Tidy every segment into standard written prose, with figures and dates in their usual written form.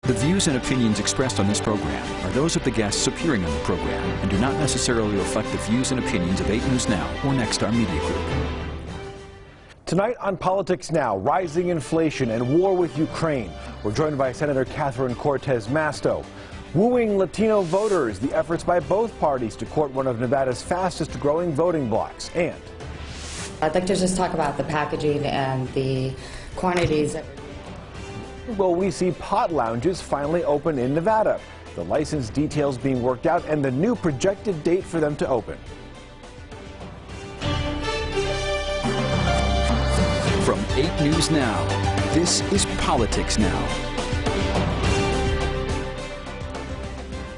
The views and opinions expressed on this program are those of the guests appearing on the program and do not necessarily reflect the views and opinions of 8 News Now or Nexstar Media Group. Tonight on Politics Now, rising inflation and war with Ukraine. We're joined by Senator Catherine Cortez Masto. Wooing Latino voters, the efforts by both parties to court one of Nevada's fastest growing voting blocs. And I'd like to just talk about the packaging and the quantities. will we see pot lounges finally open in Nevada? The license details being worked out and the new projected date for them to open. From 8 News Now, this is Politics Now.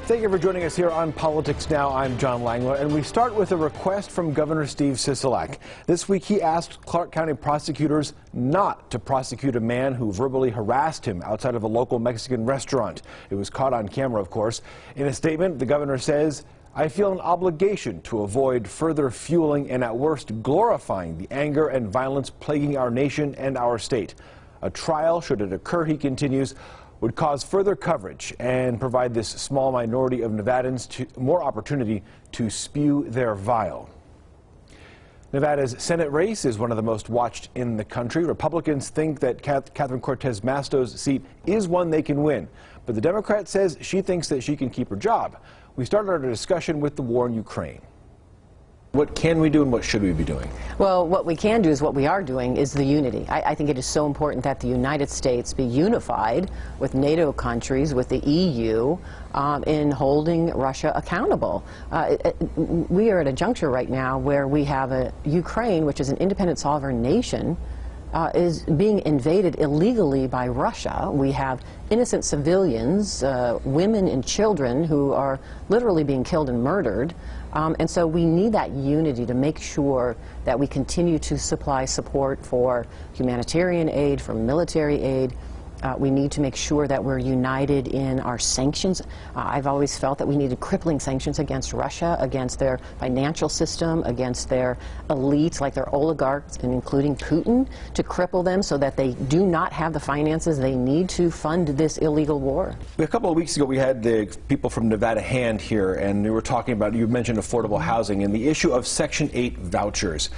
Thank you for joining us here on Politics Now. I'm John Langler, and we start with a request from Governor Steve Sisolak. This week he asked Clark County prosecutors not to prosecute a man who verbally harassed him outside of a local Mexican restaurant. It was caught on camera, of course. In a statement, the governor says, "I feel an obligation to avoid further fueling and at worst glorifying the anger and violence plaguing our nation and our state. A trial, should it occur," he continues, would cause further coverage and provide this small minority of Nevadans more opportunity to spew their vile. Nevada's Senate race is one of the most watched in the country. Republicans think that Catherine Cortez Masto's seat is one they can win, but the Democrat says she thinks that she can keep her job. We started our discussion with the war in Ukraine. What can we do and what should we be doing? Well, what we can do is what we are doing is the unity. I think it is so important that the United States be unified with NATO countries, with the EU, in holding Russia accountable. We are at a juncture right now where we have Ukraine, which is an independent sovereign nation, is being invaded illegally by Russia. We have innocent civilians, women and children who are literally being killed and murdered. And so we need that unity to make sure that we continue to supply support for humanitarian aid, for military aid. We need to make sure that we're united in our sanctions. I've always felt that we needed crippling sanctions against Russia, against their financial system, against their elites, like their oligarchs, and including Putin, to cripple them so that they do not have the finances they need to fund this illegal war. A couple of weeks ago, we had the people from Nevada Hand here, and we were talking about, you mentioned affordable housing and the issue of Section 8 vouchers.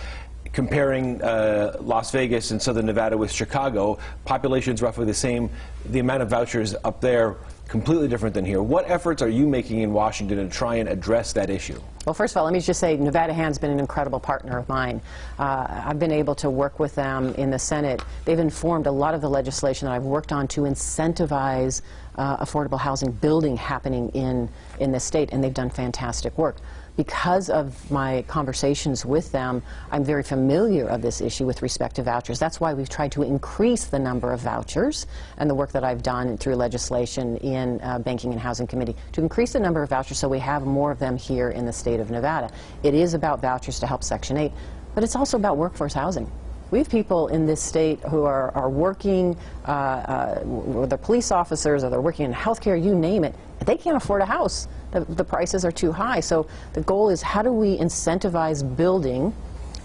Comparing Las Vegas and Southern Nevada with Chicago, population's roughly the same. The amount of vouchers up there completely different than here. What efforts are you making in Washington to try and address that issue? Well, first of all, let me just say Nevada Hand's been an incredible partner of mine. I've been able to work with them in the Senate. They've informed a lot of the legislation that I've worked on to incentivize affordable housing building happening in the state, and they've done fantastic work. Because of my conversations with them, I'm very familiar of this issue with respect to vouchers. That's why we've tried to increase the number of vouchers, and the work that I've done through legislation in Banking and Housing Committee to increase the number of vouchers so we have more of them here in the state of Nevada. It is about vouchers to help Section 8, but it's also about workforce housing. We have people in this state who are working, they're police officers or they're working in healthcare, you name it. They can't afford a house. The prices are too high. So the goal is, how do we incentivize building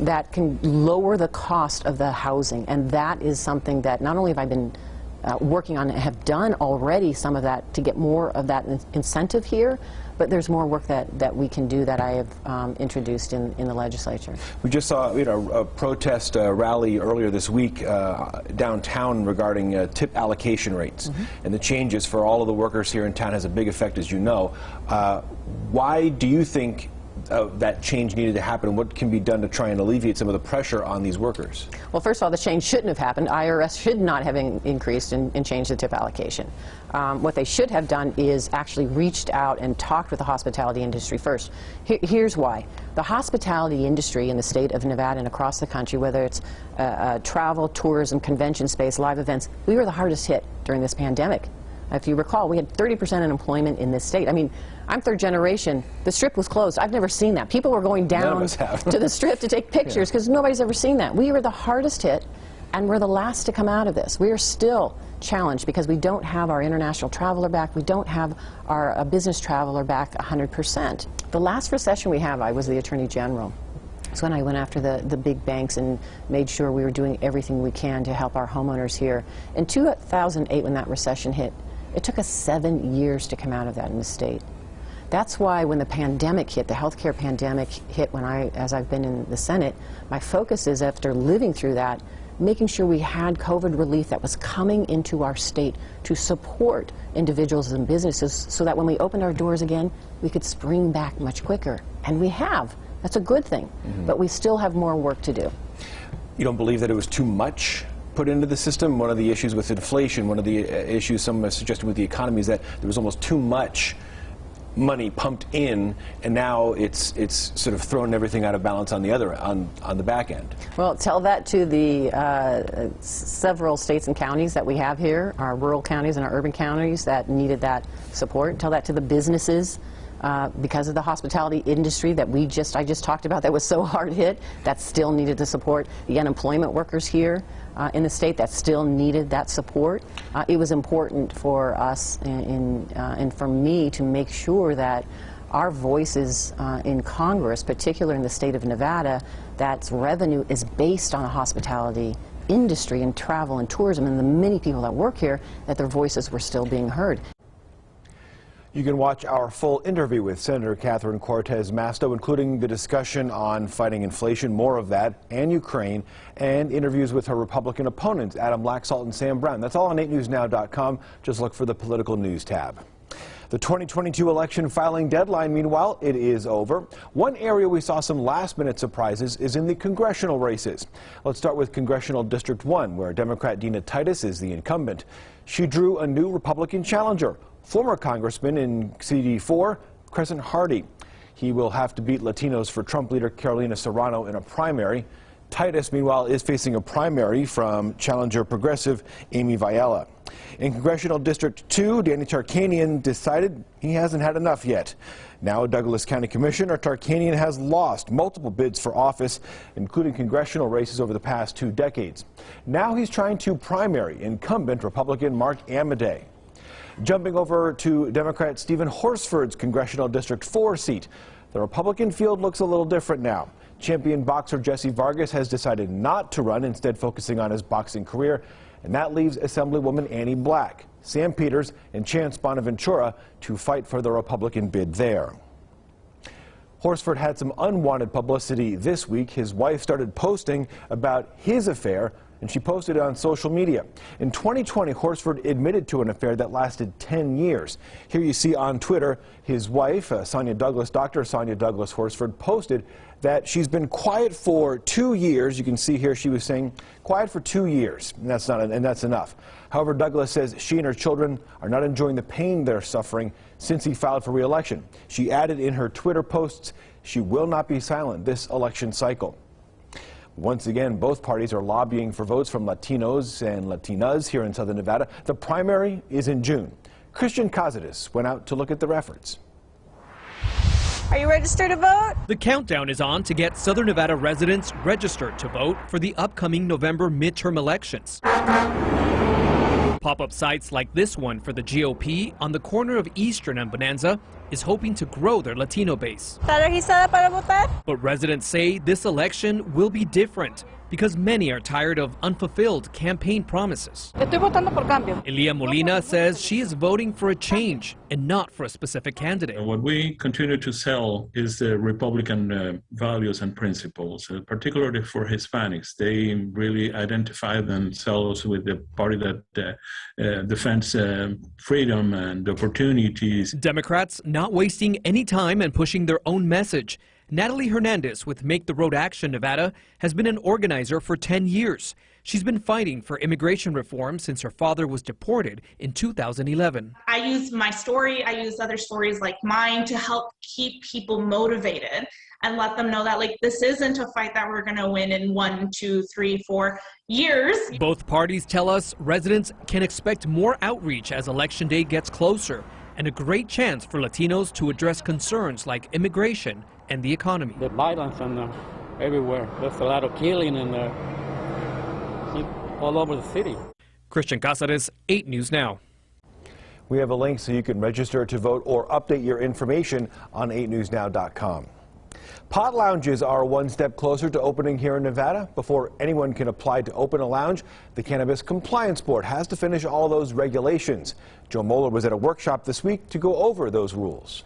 that can lower the cost of the housing? And that is something that not only have I been working on, have done already some of that to get more of that incentive here, but there's more work that we can do that I have introduced in the legislature. We just saw a protest rally earlier this week downtown regarding tip allocation rates. And the changes for all of the workers here in town has a big effect, as you know. Why do you think that change needed to happen? What can be done to try and alleviate some of the pressure on these workers? Well, first of all, the change shouldn't have happened. IRS should not have increased and changed the tip allocation. What they should have done is actually reached out and talked with the hospitality industry first. Here's why. The hospitality industry in the state of Nevada and across the country, whether it's travel, tourism, convention space, live events, we were the hardest hit during this pandemic. If you recall, we had 30% unemployment in this state. I mean, I'm third generation. The Strip was closed. I've never seen that. People were going down to the Strip to take pictures because nobody's ever seen that. We were the hardest hit, and we're the last to come out of this. We are still challenged because we don't have our international traveler back. We don't have our business traveler back 100%. The last recession we have, I was the Attorney General. That's when I went after the big banks and made sure we were doing everything we can to help our homeowners here. In 2008, when that recession hit, It took us 7 years to come out of that in the state. That's why when the pandemic hit, the healthcare pandemic hit as I've been in the Senate, my focus is, after living through that, making sure we had COVID relief that was coming into our state to support individuals and businesses so that when we opened our doors again, we could spring back much quicker. And we have. That's a good thing. But we still have more work to do. You don't believe that it was too much put into the system? One of the issues with inflation, one of the issues some are suggesting with the economy, is that there was almost too much money pumped in, and now it's sort of thrown everything out of balance on the back end. Well, tell that to the several states and counties that we have here, our rural counties and our urban counties that needed that support. Tell that to the businesses because of the hospitality industry that I just talked about, that was so hard hit, that still needed the support. The unemployment workers here in the state that still needed that support. It was important for us and for me to make sure that our voices in Congress, particularly in the state of Nevada, that revenue is based on the hospitality industry and travel and tourism and the many people that work here, that their voices were still being heard. You can watch our full interview with Senator Catherine Cortez Masto, including the discussion on fighting inflation, more of that, and Ukraine, and interviews with her Republican opponents, Adam Laxalt and Sam Brown. That's all on 8newsnow.com. Just look for the political news tab. The 2022 election filing deadline, meanwhile, it is over. One area we saw some last-minute surprises is in the congressional races. Let's start with Congressional District 1, where Democrat Dina Titus is the incumbent. She drew a new Republican challenger, former Congressman in CD4, Crescent Hardy. He will have to beat Latinos for Trump leader Carolina Serrano in a primary. Titus, meanwhile, is facing a primary from challenger progressive Amy Viella. In Congressional District 2, Danny Tarkanian decided he hasn't had enough yet. Now Douglas County Commissioner Tarkanian has lost multiple bids for office, including congressional races over the past 2 decades. Now he's trying to primary incumbent Republican Mark Amodei. Jumping over to Democrat Stephen Horsford's Congressional District 4 seat, the Republican field looks a little different now. Champion boxer Jesse Vargas has decided not to run, instead focusing on his boxing career, and that leaves Assemblywoman Annie Black, Sam Peters, and Chance Bonaventura to fight for the Republican bid there. Horsford had some unwanted publicity this week. His wife started posting about his affair, and she posted it on social media. In 2020, Horsford admitted to an affair that lasted 10 years. Here you see on Twitter, his wife, Dr. Sonia Douglas Horsford, posted that she's been quiet for 2 years. You can see here she was saying quiet for 2 years, and that's enough. However, Douglas says she and her children are not enjoying the pain they're suffering since he filed for re-election. She added in her Twitter posts, she will not be silent this election cycle. Once again, both parties are lobbying for votes from Latinos and Latinas here in Southern Nevada. The primary is in June. Christian Cazadis went out to look at their efforts. Are you registered to vote? The countdown is on to get Southern Nevada residents registered to vote for the upcoming November midterm elections. Pop-up sites like this one for the GOP on the corner of Eastern and Bonanza is hoping to grow their Latino base. ¿Está registrada para votar? But residents say this election will be different because many are tired of unfulfilled campaign promises. Estoy votando por cambio. Elia Molina says she is voting for a change and not for a specific candidate. What we continue to sell is the Republican values and principles, particularly for Hispanics. They really identify themselves with the party that defends freedom and opportunities. Democrats not wasting any time and pushing their own message. Natalie Hernandez with Make the Road Action Nevada has been an organizer for 10 years. She's been fighting for immigration reform since her father was deported in 2011. I use my story, I use other stories like mine to help keep people motivated and let them know that this isn't a fight that we're going to win in 1, 2, 3, 4 years. Both parties tell us residents can expect more outreach as Election Day gets closer, and a great chance for Latinos to address concerns like immigration and the economy. The violence and everywhere. There's a lot of killing and all over the city. Christian Casares, 8 News Now. We have a link so you can register to vote or update your information on 8newsnow.com. Pot lounges are one step closer to opening here in Nevada. Before anyone can apply to open a lounge, the Cannabis Compliance Board has to finish all those regulations. Joe Moeller was at a workshop this week to go over those rules.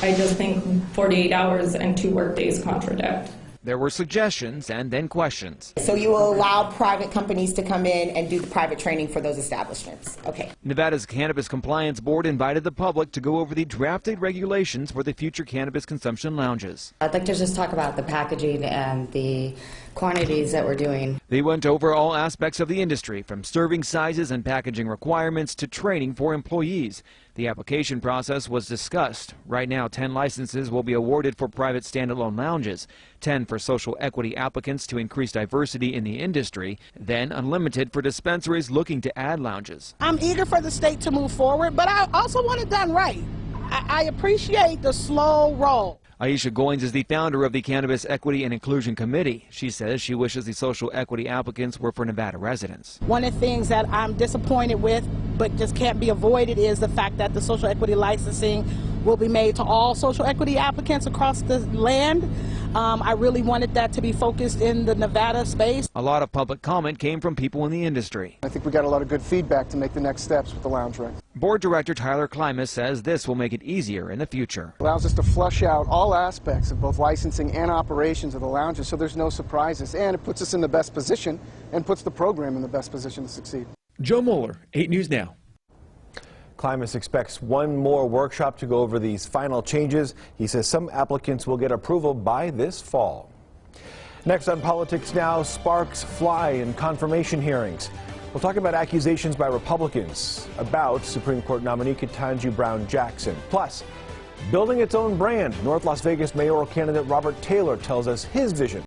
I just think 48 hours and 2 workdays contradict. There were suggestions and then questions. So you will allow private companies to come in and do the private training for those establishments. Okay. Nevada's Cannabis Compliance Board invited the public to go over the drafted regulations for the future cannabis consumption lounges. I'd like to just talk about the packaging and the quantities that we're doing. They went over all aspects of the industry, from serving sizes and packaging requirements to training for employees. The application process was discussed. Right now, 10 licenses will be awarded for private standalone lounges, 10 for social equity applicants to increase diversity in the industry, then unlimited for dispensaries looking to add lounges. I'm eager for the state to move forward, but I also want it done right. I appreciate the slow roll. Aisha Goins is the founder of the Cannabis Equity and Inclusion Committee. She says she wishes the social equity applicants were for Nevada residents. One of the things that I'm disappointed with, but just can't be avoided, is the fact that the social equity licensing will be made to all social equity applicants across the land. I really wanted that to be focused in the Nevada space. A lot of public comment came from people in the industry. I think we got a lot of good feedback to make the next steps with the lounge reg. Board Director Tyler Klimas says this will make it easier in the future. It allows us to flush out all aspects of both licensing and operations of the lounges so there's no surprises, and it puts us in the best position and puts the program in the best position to succeed. Joe Moeller, 8 News Now. Klimas expects one more workshop to go over these final changes. He says some applicants will get approval by this fall. Next on Politics Now, sparks fly in confirmation hearings. We'll talk about accusations by Republicans about Supreme Court nominee Ketanji Brown Jackson. Plus, building its own brand, North Las Vegas mayoral candidate Robert Taylor tells us his vision.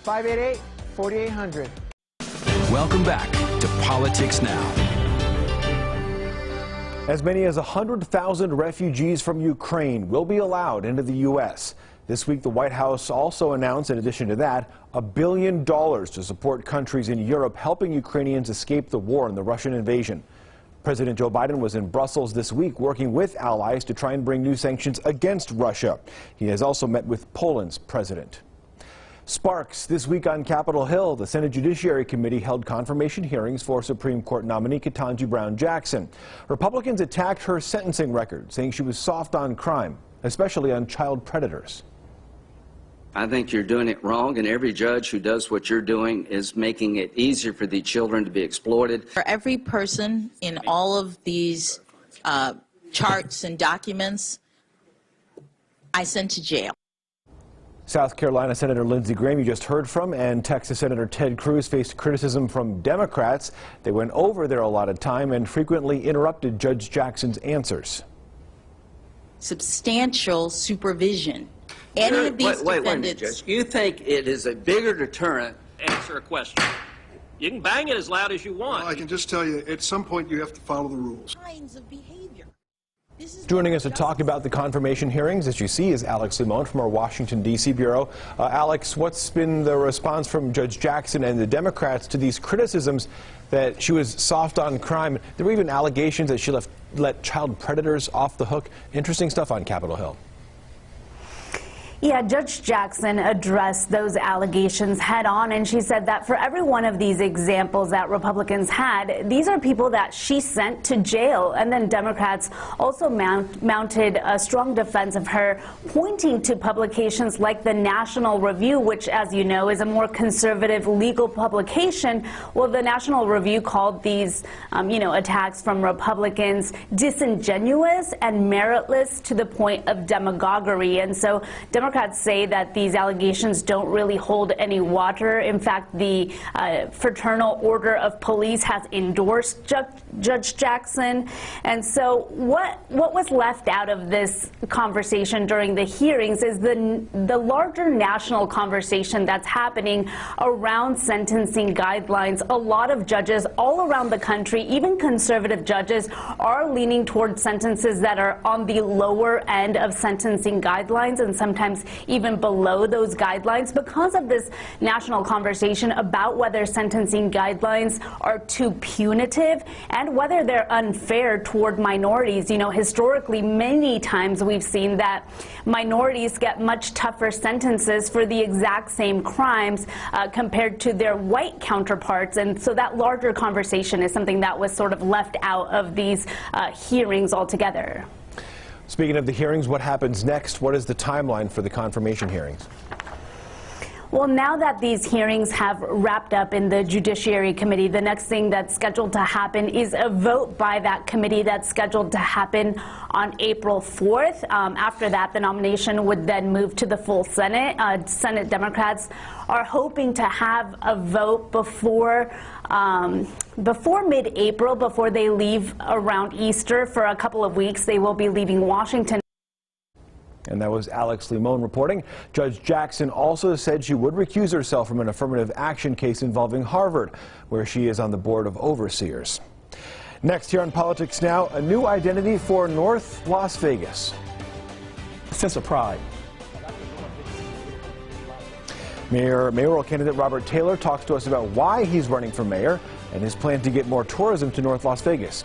(588-4800). Welcome back to Politics Now. As many as 100,000 refugees from Ukraine will be allowed into the U.S. This week, the White House also announced, in addition to that, $1 billion to support countries in Europe helping Ukrainians escape the war and the Russian invasion. President Joe Biden was in Brussels this week working with allies to try and bring new sanctions against Russia. He has also met with Poland's president. Sparks this week on Capitol Hill. The Senate Judiciary Committee held confirmation hearings for Supreme Court nominee Ketanji Brown Jackson. Republicans attacked her sentencing record, saying she was soft on crime, especially on child predators. I think you're doing it wrong, and every judge who does what you're doing is making it easier for the children to be exploited. For every person in all of these charts and documents, I sent to jail. South Carolina Senator Lindsey Graham, you just heard from, and Texas Senator Ted Cruz faced criticism from Democrats. They went over their allotted time and frequently interrupted Judge Jackson's answers. Substantial supervision. Any of these wait a minute, defendants. Judge. You think it is a bigger deterrent? Answer a question. You can bang it as loud as you want. Well, I can just tell you, at some point you have to follow the rules. Kinds of behavior. Joining us to talk about the confirmation hearings, as you see, is Alex Limon from our Washington, D.C. bureau. Alex, what's been the response from Judge Jackson and the Democrats to these criticisms that she was soft on crime? There were even allegations that she let child predators off the hook. Interesting stuff on Capitol Hill. Yeah, Judge Jackson addressed those allegations head on, and she said that for every one of these examples that Republicans had, these are people that she sent to jail. And then Democrats also mounted a strong defense of her, pointing to publications like the National Review, which, as you know, is a more conservative legal publication. Well, the National Review called these, attacks from Republicans disingenuous and meritless to the point of demagoguery. And so Democrats say that these allegations don't really hold any water. In fact, the Fraternal Order of Police has endorsed Judge Jackson. And so what was left out of this conversation during the hearings is the larger national conversation that's happening around sentencing guidelines. A lot of judges all around the country, even conservative judges, are leaning toward sentences that are on the lower end of sentencing guidelines and sometimes even below those guidelines because of this national conversation about whether sentencing guidelines are too punitive and whether they're unfair toward minorities. Historically, many times we've seen that minorities get much tougher sentences for the exact same crimes compared to their white counterparts. And so that larger conversation is something that was sort of left out of these hearings altogether. Speaking of the hearings, what happens next? What is the timeline for the confirmation hearings? Well, now that these hearings have wrapped up in the Judiciary Committee, the next thing that's scheduled to happen is a vote by that committee that's scheduled to happen on April 4th. After that, the nomination would then move to the full Senate. Senate Democrats are hoping to have a vote before mid-April, before they leave around Easter for a couple of weeks. They will be leaving Washington. And that was Alex Limon reporting. Judge Jackson also said she would recuse herself from an affirmative action case involving Harvard, where she is on the board of overseers. Next here on Politics Now, a new identity for North Las Vegas. A sense of pride. Mayoral candidate Robert Taylor talks to us about why he's running for mayor and his plan to get more tourism to North Las Vegas.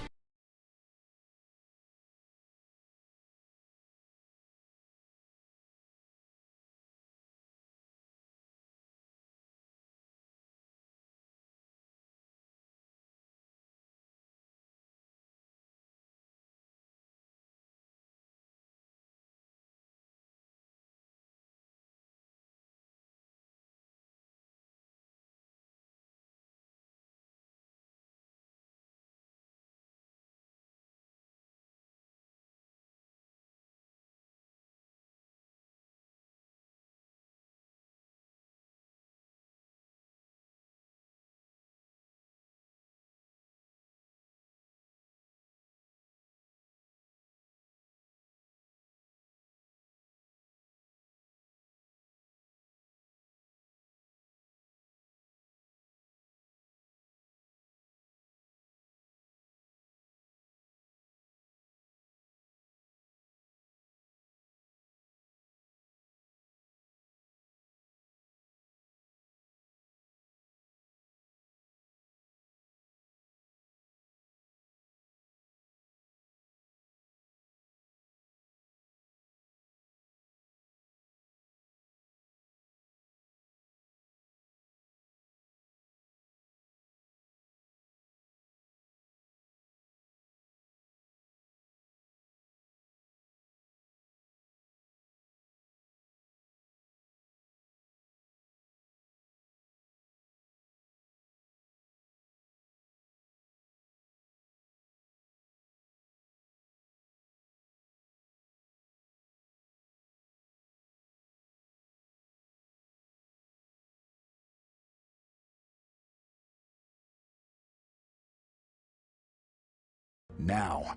now.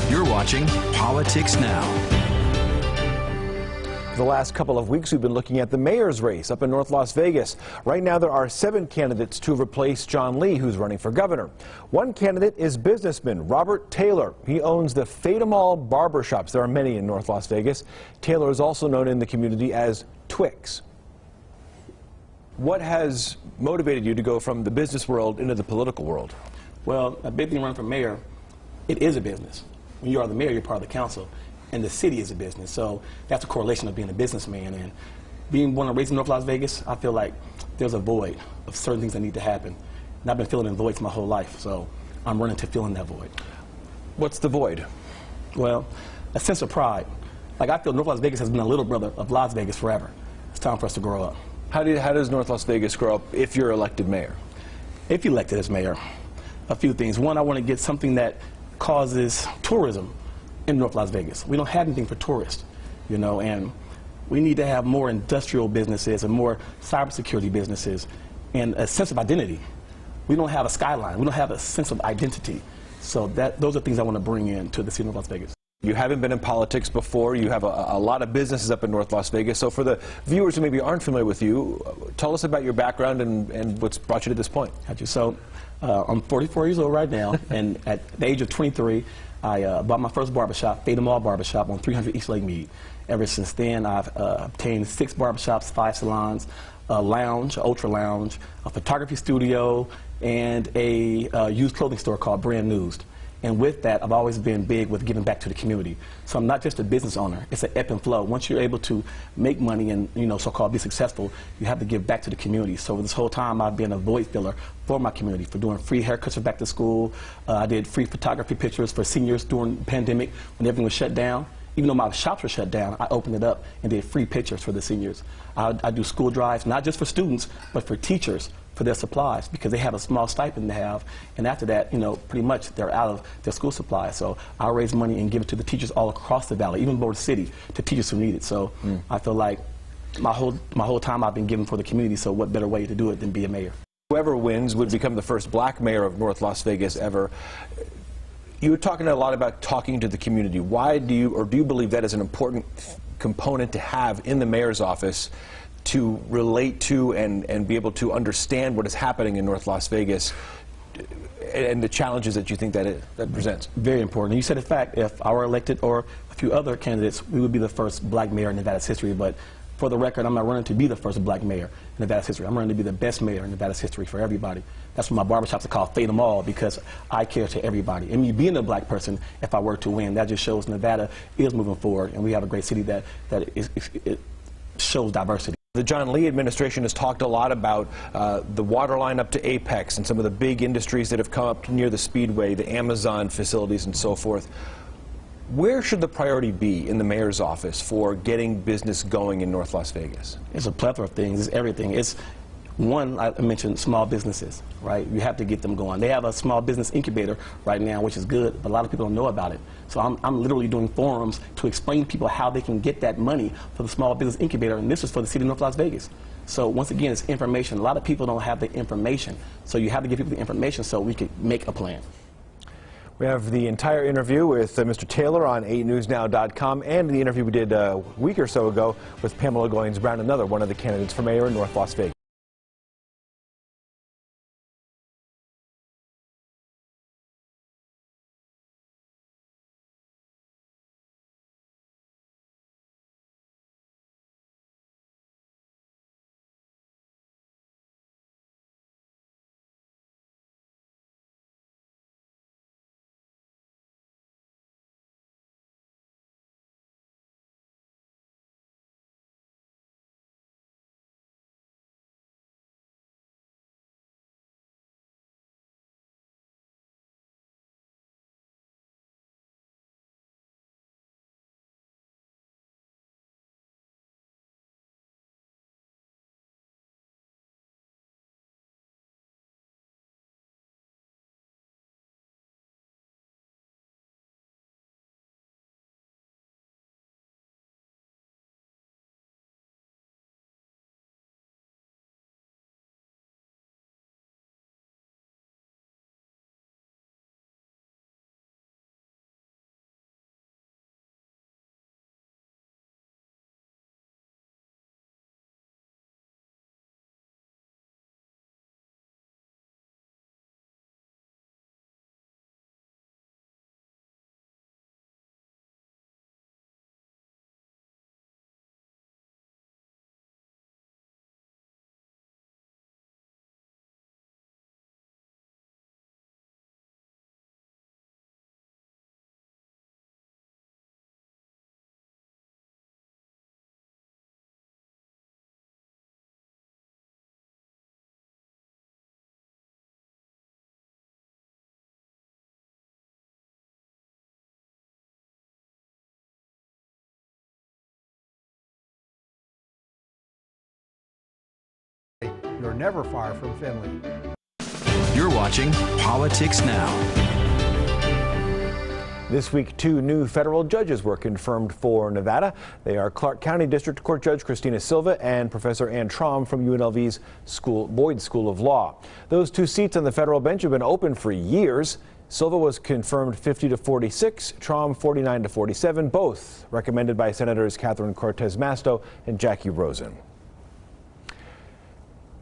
You're watching Politics Now. For the last couple of weeks, we've been looking at the mayor's race up in North Las Vegas. Right now, there are 7 candidates to replace John Lee, who's running for governor. One candidate is businessman Robert Taylor. He owns the Mall barbershops. There are many in North Las Vegas. Taylor is also known in the community as Twix. What has motivated you to go from the business world into the political world? Well, a big thing running for mayor, it is a business. When you are the mayor, you're part of the council, and the city is a business. So that's a correlation of being a businessman. And being born and raised in North Las Vegas, I feel like there's a void of certain things that need to happen. And I've been filling in voids my whole life, so I'm running to fill in that void. What's the void? Well, a sense of pride. Like, I feel North Las Vegas has been a little brother of Las Vegas forever. It's time for us to grow up. How does North Las Vegas grow up if you're elected mayor? If you're elected as mayor, a few things. One, I want to get something that causes tourism in North Las Vegas. We don't have anything for tourists, you know, and we need to have more industrial businesses and more cybersecurity businesses and a sense of identity. We don't have a skyline. We don't have a sense of identity. So those are things I want to bring in to the city of North Las Vegas. You haven't been in politics before. You have a lot of businesses up in North Las Vegas. So for the viewers who maybe aren't familiar with you, tell us about your background and what's brought you to this point. Gotcha. So I'm 44 years old right now, and at the age of 23, I bought my first barbershop, Mall barbershop on 300 East Lake Mead. Ever since then, I've obtained 6 barbershops, 5 salons, a lounge, ultra lounge, a photography studio, and a used clothing store called Brand News. And with that, I've always been big with giving back to the community. So I'm not just a business owner. It's an ebb and flow. Once you're able to make money and, you know, so-called be successful, you have to give back to the community. So this whole time, I've been a void filler for my community, for doing free haircuts for back to school. I did free photography pictures for seniors during the pandemic when everything was shut down. Even though my shops were shut down, I opened it up and did free pictures for the seniors. I do school drives, not just for students, but for teachers, for their supplies, because they have a small stipend to have, and after that, you know, pretty much they're out of their school supplies. So I raise money and give it to the teachers all across the valley, even Boulder City, to teachers who need it. So I feel like my whole time I've been giving for the community, so what better way to do it than be a mayor? Whoever wins would become the first black mayor of North Las Vegas ever. You were talking a lot about talking to the community. Why do you believe that is an important component to have in the mayor's office to relate to and be able to understand what is happening in North Las Vegas and the challenges that you think that presents? Very important. You said, in fact, if I were elected or a few other candidates, we would be the first black mayor in Nevada's history. But for the record, I'm not running to be the first black mayor in Nevada's history. I'm running to be the best mayor in Nevada's history for everybody. That's why my barbershops are called Fade 'em All, because I care to everybody. And me being a black person, if I were to win, that just shows Nevada is moving forward, and we have a great city that it shows diversity. The John Lee administration has talked a lot about the water line up to Apex and some of the big industries that have come up near the Speedway, the Amazon facilities and so forth. Where should the priority be in the mayor's office for getting business going in North Las Vegas? It's a plethora of things. It's everything. It's one, I mentioned small businesses, right? You have to get them going. They have a small business incubator right now, which is good, but a lot of people don't know about it. So I'm literally doing forums to explain to people how they can get that money for the small business incubator, and this is for the city of North Las Vegas. So once again, it's information. A lot of people don't have the information, so you have to give people the information so we can make a plan. We have the entire interview with Mr. Taylor on 8newsnow.com and the interview we did a week or so ago with Pamela Goins-Brown, another one of the candidates for mayor in North Las Vegas. you're never far from Finley. You're watching Politics Now. This week, 2 new federal judges were confirmed for Nevada. They are Clark County District Court Judge Christina Silva and Professor Ann Traum from UNLV's Boyd School of Law. Those 2 seats on the federal bench have been open for years. Silva was confirmed 50 to 46, Traum 49 to 47, both recommended by Senators Catherine Cortez Masto and Jackie Rosen.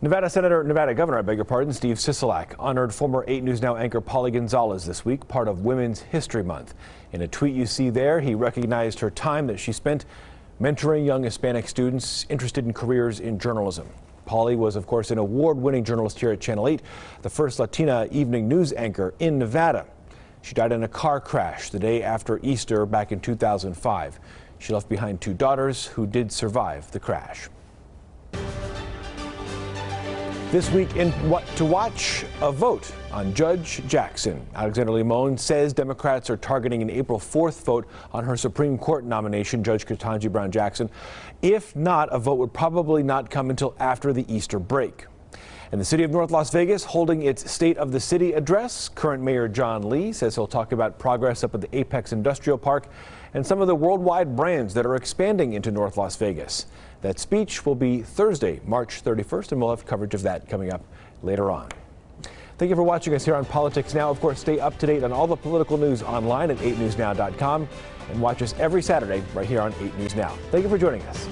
Nevada Governor, Steve Sisolak honored former 8 News Now anchor Polly Gonzalez this week, part of Women's History Month. In a tweet you see there, he recognized her time that she spent mentoring young Hispanic students interested in careers in journalism. Polly was, of course, an award-winning journalist here at Channel 8, the first Latina evening news anchor in Nevada. She died in a car crash the day after Easter back in 2005. She left behind 2 daughters who did survive the crash. This week in What to Watch, a vote on Judge Jackson. Alexander Limon says Democrats are targeting an April 4th vote on her Supreme Court nomination, Judge Ketanji Brown Jackson. If not, a vote would probably not come until after the Easter break. And the city of North Las Vegas holding its State of the City address. Current Mayor John Lee says he'll talk about progress up at the Apex Industrial Park and some of the worldwide brands that are expanding into North Las Vegas. That speech will be Thursday, March 31st, and we'll have coverage of that coming up later on. Thank you for watching us here on Politics Now. Of course, stay up to date on all the political news online at 8newsnow.com and watch us every Saturday right here on 8 News Now. Thank you for joining us.